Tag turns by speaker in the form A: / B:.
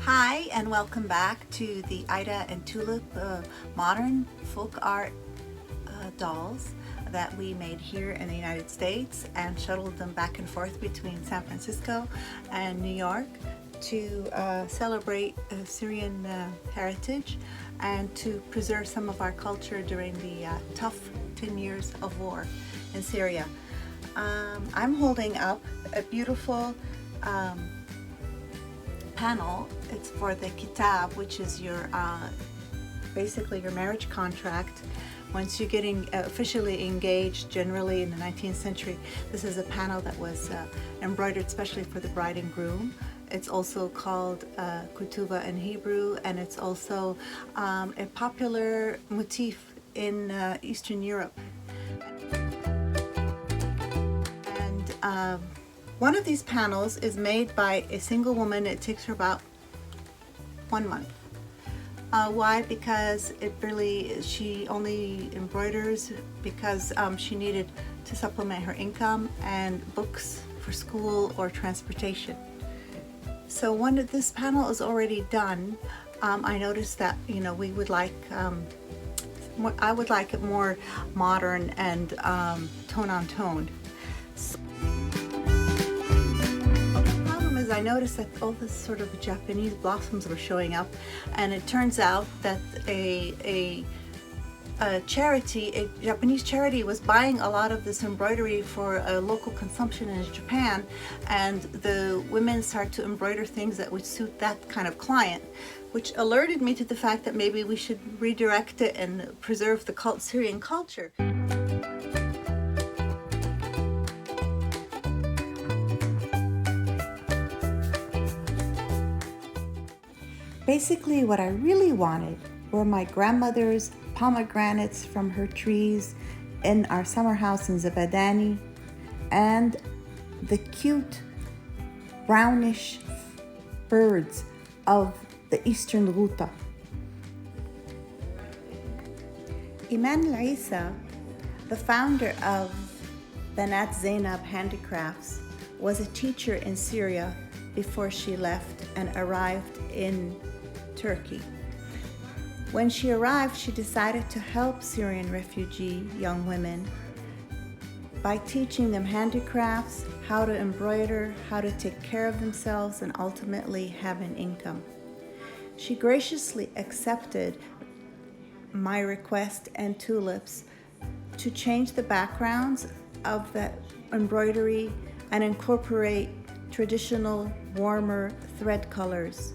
A: Hi, and welcome back to the Aida and Tulip modern folk art dolls that we made here in the United States and shuttled them back and forth between San Francisco and New York to celebrate Syrian heritage and to preserve some of our culture during the tough 10 years of war in Syria. I'm holding up a beautiful panel. It's for the Kitab, which is your basically your marriage contract. Once you're getting officially engaged, generally in the 19th century, this is a panel that was embroidered especially for the bride and groom. It's also called Kituba in Hebrew, and it's also a popular motif in Eastern Europe. And one of these panels is made by a single woman. It takes her about 1 month. Why? Because she only embroiders because she needed to supplement her income and books for school or transportation. So when this panel is already done, I noticed that we would like I would like it more modern and tone on tone. I noticed that all this sort of Japanese blossoms were showing up, and it turns out that a Japanese charity was buying a lot of this embroidery for local consumption in Japan, and the women started to embroider things that would suit that kind of client, which alerted me to the fact that maybe we should redirect it and preserve the Syrian culture. Basically, what I really wanted were my grandmother's pomegranates from her trees in our summer house in Zabadani, and the cute brownish birds of the Eastern Ghouta. Iman Isa, the founder of Banat Zainab Handicrafts, was a teacher in Syria before she left and arrived in Turkey. When she arrived, she decided to help Syrian refugee young women by teaching them handicrafts, how to embroider, how to take care of themselves, and ultimately have an income. She graciously accepted my request and Tulips to change the backgrounds of the embroidery and incorporate traditional, warmer thread colors.